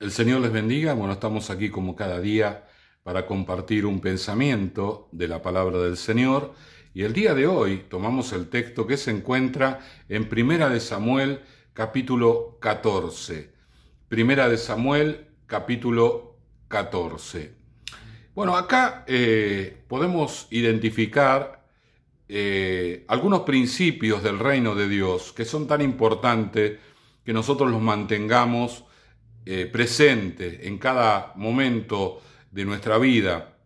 El Señor les bendiga. Bueno, estamos aquí como cada día para compartir un pensamiento de la palabra del Señor. Y el día de hoy tomamos el texto que se encuentra en Primera de Samuel, capítulo 14. Primera de Samuel, capítulo 14. Bueno, acá podemos identificar algunos principios del reino de Dios que son tan importantes que nosotros los mantengamos presente en cada momento de nuestra vida,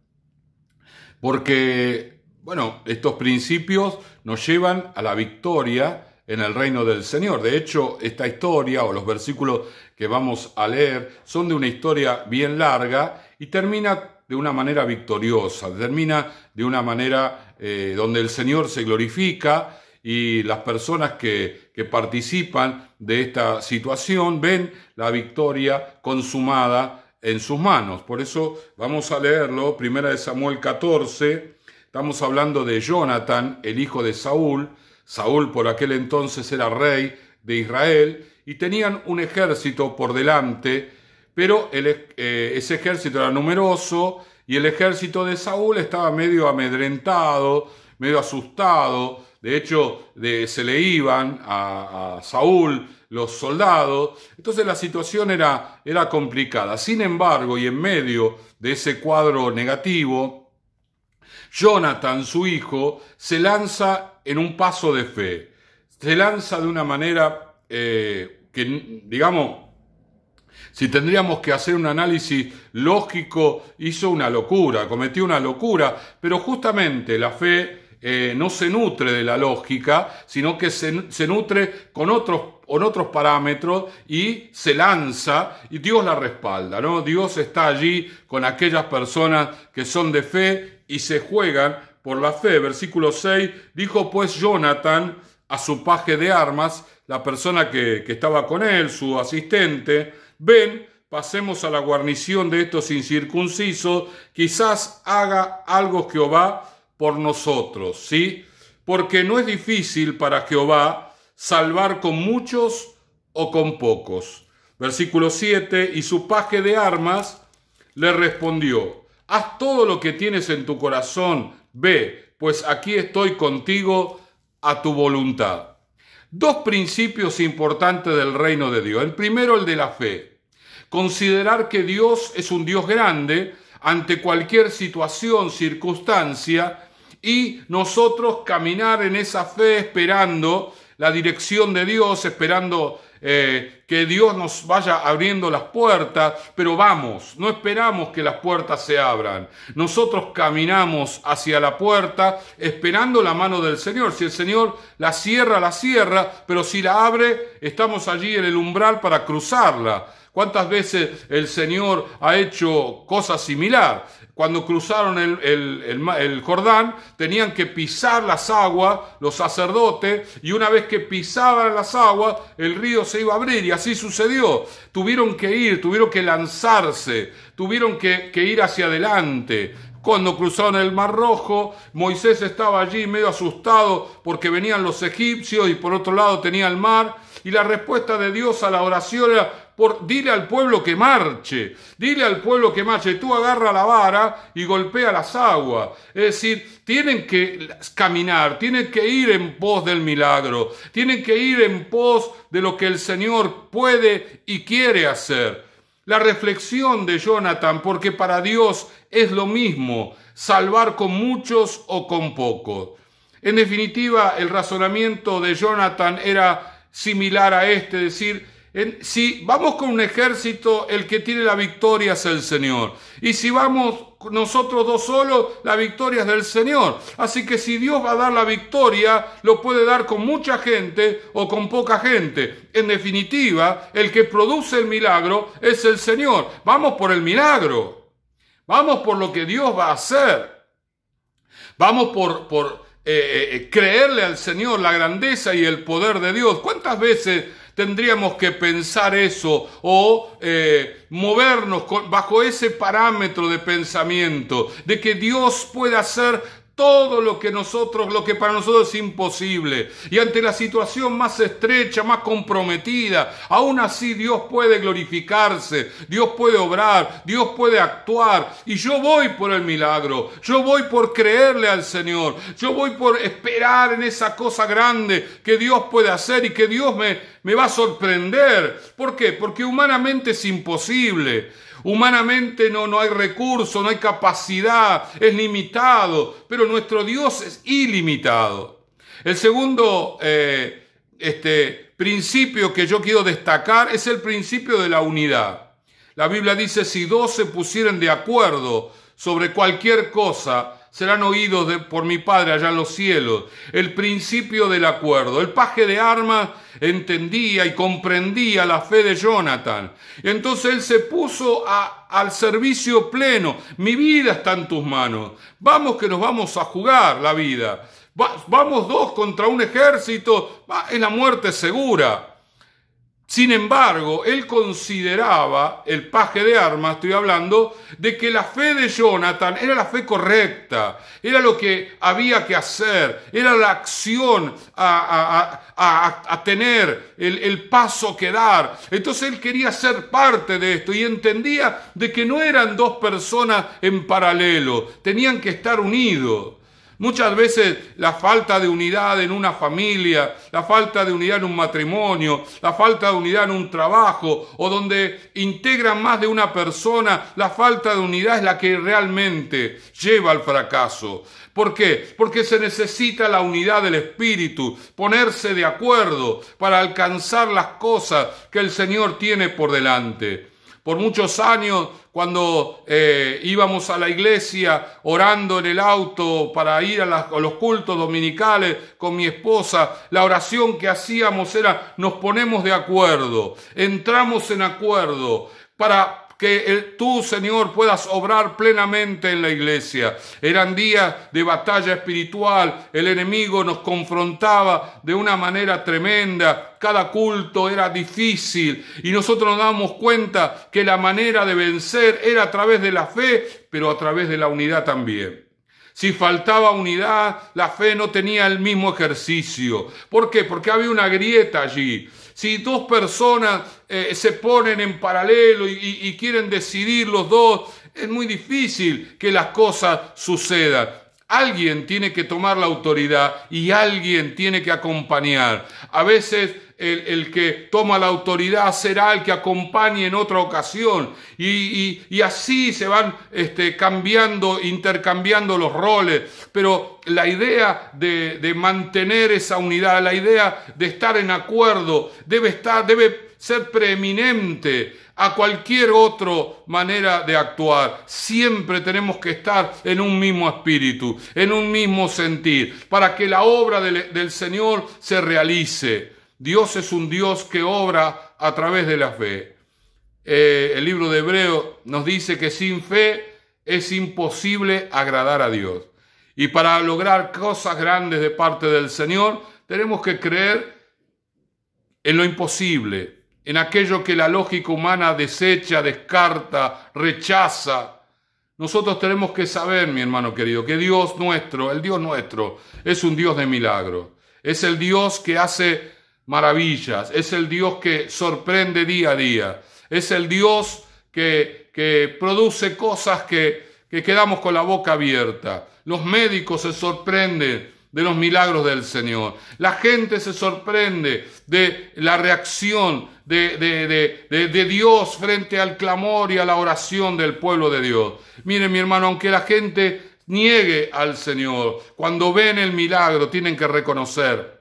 porque, bueno, estos principios nos llevan a la victoria en el reino del Señor. De hecho, esta historia o los versículos que vamos a leer son de una historia bien larga y termina de una manera victoriosa, termina de una manera donde el Señor se glorifica y las personas que participan de esta situación ven la victoria consumada en sus manos. Por eso vamos a leerlo, Primera de Samuel 14, estamos hablando de Jonatán, el hijo de Saúl. Saúl por aquel entonces era rey de Israel y tenían un ejército por delante, pero ese ejército era numeroso y el ejército de Saúl estaba medio amedrentado, medio asustado. De hecho, se le iban a Saúl los soldados. Entonces la situación era complicada. Sin embargo, y en medio de ese cuadro negativo, Jonatán, su hijo, se lanza en un paso de fe. Se lanza de una manera que, digamos, si tendríamos que hacer un análisis lógico, hizo una locura, cometió una locura, pero justamente la fe no se nutre de la lógica, sino que se nutre con otros parámetros y se lanza y Dios la respalda, ¿no? Dios está allí con aquellas personas que son de fe y se juegan por la fe. Versículo 6, dijo pues Jonatán a su paje de armas, la persona que estaba con él, su asistente: ven, pasemos a la guarnición de estos incircuncisos, quizás haga algo Jehová por nosotros, ¿sí? Porque no es difícil para Jehová salvar con muchos o con pocos. Versículo 7, y su paje de armas le respondió: haz todo lo que tienes en tu corazón, ve, pues aquí estoy contigo a tu voluntad. Dos principios importantes del reino de Dios. El primero, el de la fe. Considerar que Dios es un Dios grande ante cualquier situación, circunstancia, y nosotros caminar en esa fe esperando la dirección de Dios, esperando que Dios nos vaya abriendo las puertas, pero vamos, no esperamos que las puertas se abran. Nosotros caminamos hacia la puerta esperando la mano del Señor. Si el Señor la cierra, pero si la abre, estamos allí en el umbral para cruzarla. ¿Cuántas veces el Señor ha hecho cosas similares? Cuando cruzaron el Jordán, tenían que pisar las aguas, los sacerdotes, y una vez que pisaban las aguas, el río se iba a abrir, y así sucedió. Tuvieron que lanzarse, tuvieron que ir hacia adelante. Cuando cruzaron el Mar Rojo, Moisés estaba allí medio asustado porque venían los egipcios y por otro lado tenía el mar, y la respuesta de Dios a la oración era: dile al pueblo que marche, tú agarra la vara y golpea las aguas. Es decir, tienen que caminar, tienen que ir en pos del milagro, tienen que ir en pos de lo que el Señor puede y quiere hacer. La reflexión de Jonatán, porque para Dios es lo mismo salvar con muchos o con pocos. En definitiva, el razonamiento de Jonatán era similar a este, es decir, si vamos con un ejército, el que tiene la victoria es el Señor. Y si vamos nosotros dos solos, la victoria es del Señor. Así que si Dios va a dar la victoria, lo puede dar con mucha gente o con poca gente. En definitiva, el que produce el milagro es el Señor. Vamos por el milagro. Vamos por lo que Dios va a hacer. Vamos por creerle al Señor la grandeza y el poder de Dios. ¿Cuántas veces tendríamos que pensar eso o movernos bajo ese parámetro de pensamiento de que Dios puede hacer todo lo que para nosotros es imposible. Y ante la situación más estrecha, más comprometida, aún así Dios puede glorificarse, Dios puede obrar, Dios puede actuar. Y yo voy por el milagro, yo voy por creerle al Señor, yo voy por esperar en esa cosa grande que Dios puede hacer y que Dios me va a sorprender. ¿Por qué? Porque humanamente es imposible. Humanamente no hay recurso, no hay capacidad, es limitado, pero nuestro Dios es ilimitado. El segundo principio que yo quiero destacar es el principio de la unidad. La Biblia dice, si dos se pusieren de acuerdo sobre cualquier cosa, serán oídos por mi Padre allá en los cielos. El principio del acuerdo. El paje de armas entendía y comprendía la fe de Jonathan. Entonces él se puso al servicio pleno. Mi vida está en tus manos. Vamos que nos vamos a jugar la vida. Vamos dos contra un ejército. Es la muerte segura. Sin embargo, él consideraba, el paje de armas, estoy hablando, de que la fe de Jonathan era la fe correcta, era lo que había que hacer, era la acción a tener, el paso que dar. Entonces él quería ser parte de esto y entendía de que no eran dos personas en paralelo, tenían que estar unidos. Muchas veces la falta de unidad en una familia, la falta de unidad en un matrimonio, la falta de unidad en un trabajo o donde integran más de una persona, la falta de unidad es la que realmente lleva al fracaso. ¿Por qué? Porque se necesita la unidad del espíritu, ponerse de acuerdo para alcanzar las cosas que el Señor tiene por delante. Por muchos años, cuando íbamos a la iglesia orando en el auto para ir a los cultos dominicales con mi esposa, la oración que hacíamos era, nos ponemos de acuerdo, entramos en acuerdo para que tú, Señor, puedas obrar plenamente en la iglesia. Eran días de batalla espiritual, el enemigo nos confrontaba de una manera tremenda, cada culto era difícil y nosotros nos damos cuenta que la manera de vencer era a través de la fe, pero a través de la unidad también. Si faltaba unidad, la fe no tenía el mismo ejercicio. ¿Por qué? Porque había una grieta allí. Si dos personas se ponen en paralelo y quieren decidir los dos, es muy difícil que las cosas sucedan. Alguien tiene que tomar la autoridad y alguien tiene que acompañar. A veces el que toma la autoridad será el que acompañe en otra ocasión. Y así se van intercambiando los roles. Pero la idea de mantener esa unidad, la idea de estar en acuerdo, debe ser preeminente a cualquier otra manera de actuar. Siempre tenemos que estar en un mismo espíritu, en un mismo sentir, para que la obra del Señor se realice. Dios es un Dios que obra a través de la fe. El libro de Hebreos nos dice que sin fe es imposible agradar a Dios. Y para lograr cosas grandes de parte del Señor, tenemos que creer en lo imposible, en aquello que la lógica humana desecha, descarta, rechaza. Nosotros tenemos que saber, mi hermano querido, que Dios nuestro, el Dios nuestro, es un Dios de milagros. Es el Dios que hace maravillas, es el Dios que sorprende día a día, es el Dios que produce cosas que quedamos con la boca abierta. Los médicos se sorprenden de los milagros del Señor. La gente se sorprende de la reacción de Dios frente al clamor y a la oración del pueblo de Dios. Miren, mi hermano, aunque la gente niegue al Señor, cuando ven el milagro tienen que reconocer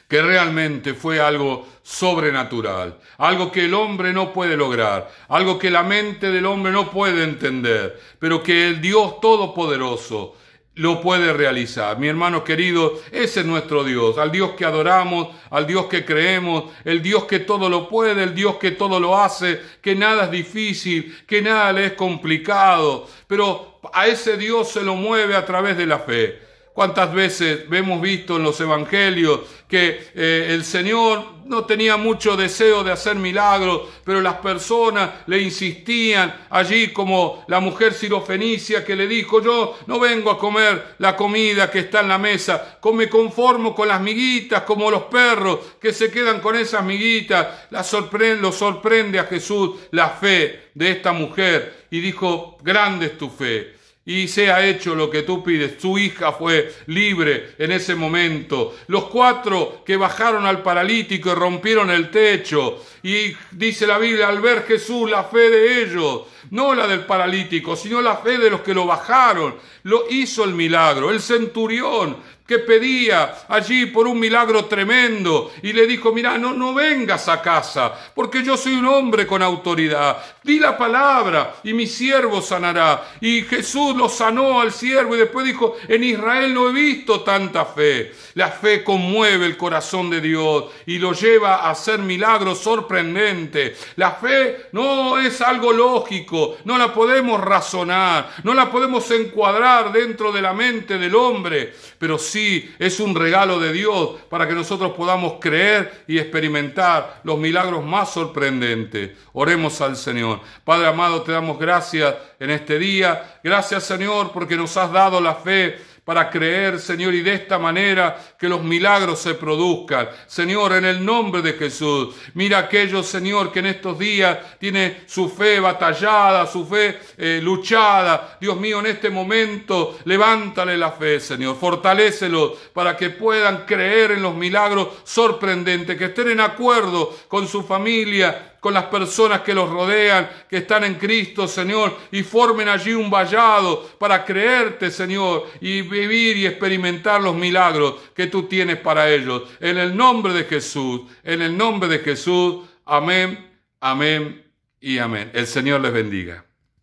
que realmente fue algo sobrenatural, algo que el hombre no puede lograr, algo que la mente del hombre no puede entender, pero que el Dios Todopoderoso lo puede realizar. Mi hermano querido, ese es nuestro Dios, al Dios que adoramos, al Dios que creemos, el Dios que todo lo puede, el Dios que todo lo hace, que nada es difícil, que nada le es complicado, pero a ese Dios se lo mueve a través de la fe. ¿Cuántas veces hemos visto en los evangelios que el Señor no tenía mucho deseo de hacer milagros, pero las personas le insistían allí, como la mujer sirofenicia que le dijo: yo no vengo a comer la comida que está en la mesa, me conformo con las miguitas, como los perros que se quedan con esas miguitas. Lo sorprende a Jesús la fe de esta mujer, y dijo: grande es tu fe, y sea hecho lo que tú pides. Su hija fue libre en ese momento. Los 4 que bajaron al paralítico y rompieron el techo, y dice la Biblia, al ver Jesús, la fe de ellos, no la del paralítico, sino la fe de los que lo bajaron, lo hizo el milagro. El centurión que pedía allí por un milagro tremendo, y le dijo: mira, no vengas a casa, porque yo soy un hombre con autoridad. Di la palabra y mi siervo sanará. Y Jesús lo sanó al siervo, y después dijo: en Israel no he visto tanta fe. La fe conmueve el corazón de Dios y lo lleva a hacer milagros sorprendentes. La fe no es algo lógico, no la podemos razonar, no la podemos encuadrar dentro de la mente del hombre, pero sí es un regalo de Dios para que nosotros podamos creer y experimentar los milagros más sorprendentes. Oremos al Señor. Padre amado, te damos gracias en este día. Gracias, Señor, porque nos has dado la fe para creer, Señor, y de esta manera que los milagros se produzcan. Señor, en el nombre de Jesús, mira aquellos, Señor, que en estos días tiene su fe batallada, su fe luchada. Dios mío, en este momento, levántale la fe, Señor, fortalécelos para que puedan creer en los milagros sorprendentes, que estén en acuerdo con su familia, con las personas que los rodean, que están en Cristo, Señor, y formen allí un vallado para creerte, Señor, y vivir y experimentar los milagros que tú tienes para ellos. En el nombre de Jesús, en el nombre de Jesús, amén, amén y amén. El Señor les bendiga.